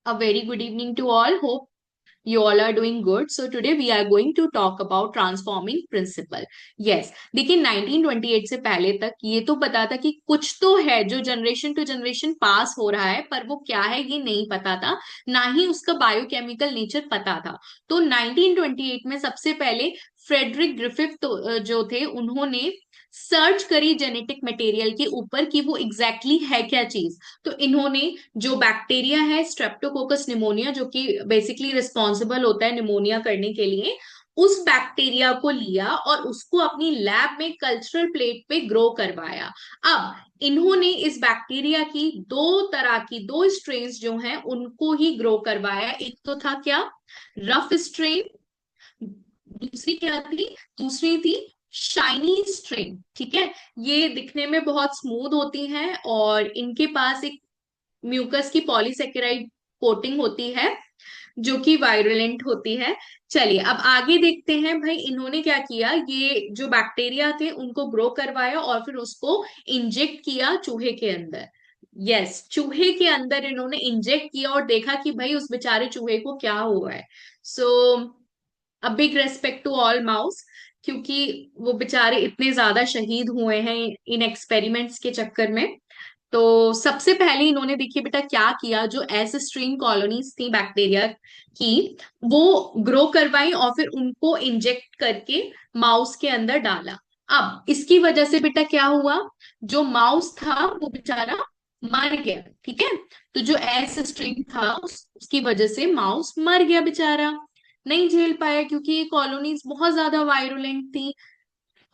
A very good evening to all. Hope you all are doing good. So today we are going to talk about transforming principle. Yes, देखिए 1928 से पहले तक ये तो पता था कि कुछ तो है जो जनरेशन टू जनरेशन पास हो रहा है, पर वो क्या है ये नहीं पता था, ना ही उसका बायोकेमिकल नेचर पता था। तो 1928 में सबसे पहले फ्रेडरिक ग्रिफिथ जो थे उन्होंने सर्च करी जेनेटिक मटेरियल के ऊपर कि वो एग्जैक्टली exactly है क्या चीज। तो इन्होंने जो बैक्टीरिया है स्ट्रेप्टोकोकस निमोनिया, जो कि बेसिकली रिस्पॉन्सिबल होता है निमोनिया करने के लिए, उस बैक्टीरिया को लिया और उसको अपनी लैब में कल्चरल प्लेट पे ग्रो करवाया। अब इन्होंने इस बैक्टीरिया की दो स्ट्रेन्स जो हैं उनको ही ग्रो करवाया। एक तो था क्या, रफ स्ट्रेन। दूसरी क्या थी? दूसरी थी शाइनी स्ट्रेन। ठीक है, ये दिखने में बहुत स्मूथ होती हैं और इनके पास एक म्यूकस की पॉलीसेकेराइड कोटिंग होती है जो कि वायरुलेंट होती है। चलिए अब आगे देखते हैं भाई इन्होंने क्या किया। ये जो बैक्टीरिया थे उनको ग्रो करवाया और फिर उसको इंजेक्ट किया चूहे के अंदर। यस, चूहे के अंदर इन्होंने इंजेक्ट किया और देखा कि भाई उस बेचारे चूहे को क्या हुआ है। So a big respect to all mouse, क्योंकि वो बेचारे इतने ज्यादा शहीद हुए हैं इन एक्सपेरिमेंट्स के चक्कर में। तो सबसे पहले इन्होंने देखिए बेटा क्या किया, जो एस स्ट्रीन कॉलोनीज थी बैक्टीरिया की, वो ग्रो करवाई और फिर उनको इंजेक्ट करके माउस के अंदर डाला। अब इसकी वजह से बेटा क्या हुआ, जो माउस था वो बेचारा मर गया। ठीक है, तो जो एस स्ट्रिंग था उसकी वजह से माउस मर गया बेचारा, नहीं झेल पाया क्योंकि ये कॉलोनीज बहुत ज्यादा वायरुलेंट थी।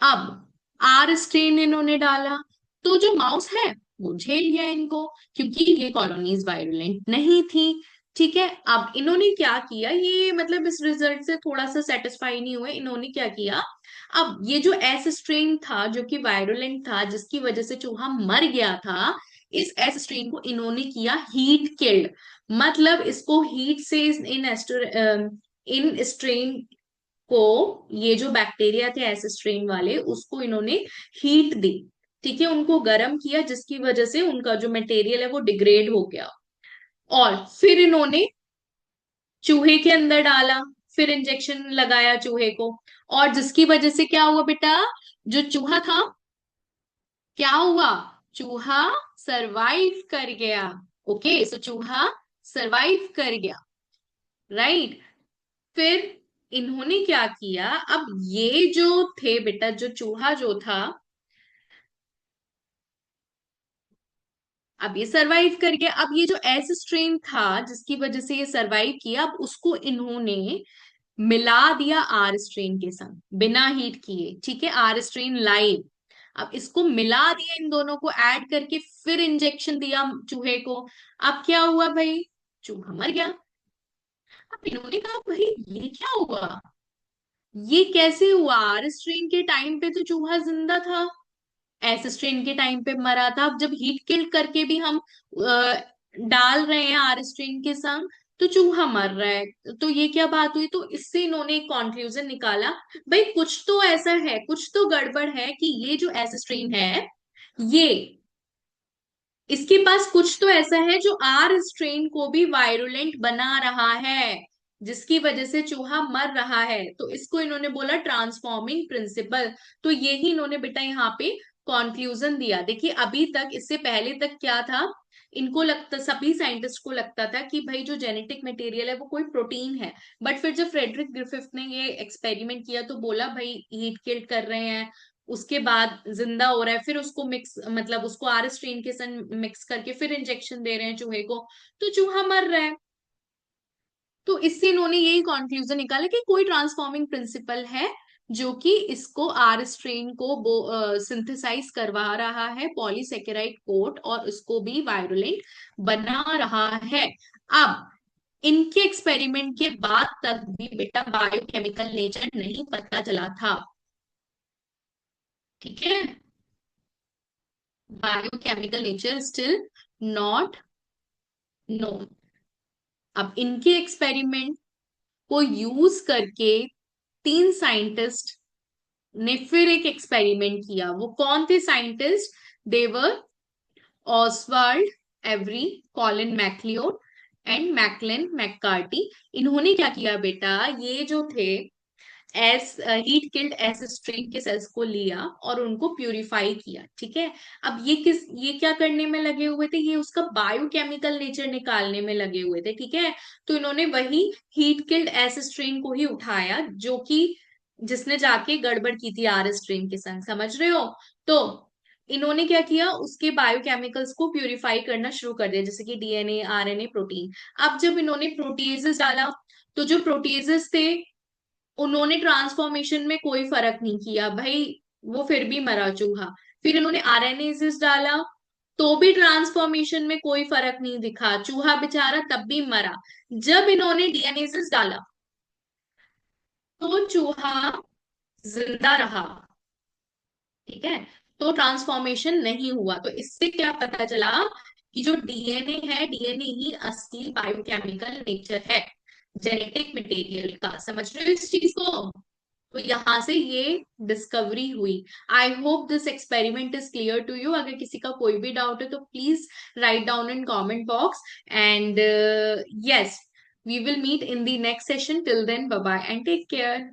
अब आर स्ट्रेन इन्होंने डाला, तो जो माउस है वो झेल गया इनको, क्योंकि ये कॉलोनीज वायरुलेंट नहीं थी। ठीक है, अब इन्होंने क्या किया, ये मतलब इस रिजल्ट से थोड़ा सा सेटिस्फाई नहीं हुए। इन्होंने क्या किया, अब ये जो एस स्ट्रेन था जो कि वायरुलेंट था जिसकी वजह से चूहा मर गया था, इस एस स्ट्रेन को इन्होंने किया हीट किल्ड। मतलब इसको हीट से इन स्ट्रेन को, ये जो बैक्टीरिया थे एस स्ट्रेन वाले, उसको इन्होंने हीट दी। ठीक है, उनको गर्म किया जिसकी वजह से उनका जो मटेरियल है वो डिग्रेड हो गया। और फिर इन्होंने चूहे के अंदर डाला, फिर इंजेक्शन लगाया चूहे को, और जिसकी वजह से क्या हुआ बेटा, जो चूहा था क्या हुआ, चूहा सरवाइव कर गया। ओके, सो चूहा सरवाइव कर गया, राइट। फिर इन्होंने क्या किया, अब ये जो थे बेटा, जो चूहा जो था, अब ये सरवाइव कर गया। अब ये जो एस स्ट्रेन था जिसकी वजह से ये सरवाइव किया, अब उसको इन्होंने मिला दिया आर स्ट्रेन के संग बिना हीट किए। ठीक है, आर स्ट्रेन लाइव, अब इसको मिला दिया, इन दोनों को ऐड करके फिर इंजेक्शन दिया चूहे को। अब क्या हुआ भाई, चूहा मर गया। अब इन्होंने कहा भाई ये क्या हुआ, ये कैसे हुआ, आर स्ट्रेन के टाइम पे तो चूहा जिंदा था, एस स्ट्रेन के टाइम पे मरा था। अब जब हीट किल करके भी हम डाल रहे हैं आर स्ट्रेन के संग तो चूहा मर रहा है, तो ये क्या बात हुई। तो इससे इन्होंने एक कंक्लूजन निकाला, भाई कुछ तो ऐसा है, कुछ तो गड़बड़ है कि ये जो एस स्ट्रेन है, ये इसके पास कुछ तो ऐसा है जो आर स्ट्रेन को भी वायरुलेंट बना रहा है, जिसकी वजह से चूहा मर रहा है। तो इसको इन्होंने बोला ट्रांसफॉर्मिंग प्रिंसिपल। तो यही इन्होंने बेटा यहाँ पे कॉन्क्लूजन दिया। देखिए अभी तक, इससे पहले तक क्या था, इनको लगता, सभी साइंटिस्ट को लगता था कि भाई जो जेनेटिक मटेरियल है वो कोई प्रोटीन है। बट फिर जब फ्रेडरिक ग्रिफिथ ने ये एक्सपेरिमेंट किया तो बोला भाई हीट किल्ड कर रहे हैं, उसके बाद जिंदा हो रहा है, फिर उसको मिक्स, मतलब उसको आर स्ट्रेन के साथ मिक्स करके फिर इंजेक्शन दे रहे हैं चूहे को, तो चूहा मर रहा है। तो इससे इन्होंने यही कंक्लूजन निकाला कि कोई ट्रांसफॉर्मिंग प्रिंसिपल है जो कि इसको आर स्ट्रेन को सिंथेसाइज करवा रहा है पॉलीसेकेराइड कोट, और उसको भी वायरुलेंट बना रहा है। अब इनके एक्सपेरिमेंट के बाद तक भी बेटा बायोकेमिकल नेचर नहीं पता चला था। ठीक है, biochemical nature still not known. अब इनके एक्सपेरिमेंट को यूज करके तीन साइंटिस्ट ने फिर एक एक्सपेरिमेंट किया। वो कौन थे scientist, they were Oswald Avery, Colin MacLeod, and Maclyn McCarty, इन्होंने क्या किया बेटा, ये जो थे S heat killed S strain के सेल्स को लिया और उनको प्यूरिफाई किया, ठीक है। अब ये क्या करने में लगे हुए थे, ये उसका बायोकेमिकल नेचर निकालने में लगे हुए थे, ठीक है। तो इन्होंने वही हीट किल्ड एस स्ट्रेन को ही उठाया जो कि जिसने जाके गड़बड़ की थी आर स्ट्रेन के संग, समझ रहे हो। तो इन्होंने क्या किया, उसके बायोकेमिकल्स को प्यूरिफाई करना शुरू कर दिया, जैसे कि डीएनए, आरएनए, प्रोटीन। अब जब इन्होंने प्रोटीजेस डाला, तो जो प्रोटीजेस थे उन्होंने ट्रांसफॉर्मेशन में कोई फर्क नहीं किया भाई, वो फिर भी मरा चूहा। फिर इन्होंने आरएनएसिस डाला, तो भी ट्रांसफॉर्मेशन में कोई फर्क नहीं दिखा, चूहा बेचारा तब भी मरा। जब इन्होंने डीएनएसिस डाला, तो चूहा जिंदा रहा, ठीक है। तो ट्रांसफॉर्मेशन नहीं हुआ। तो इससे क्या पता चला कि जो डीएनए है, डीएनए ही असली बायोकेमिकल नेचर है जेनेटिक मटेरियल का, समझ रहे हो इस चीज को। तो यहां से ये डिस्कवरी हुई। I hope this experiment is clear to you. अगर किसी का कोई भी डाउट है तो please write down in comment box, and yes, we will meet in the next session. Till then, bye bye and take care.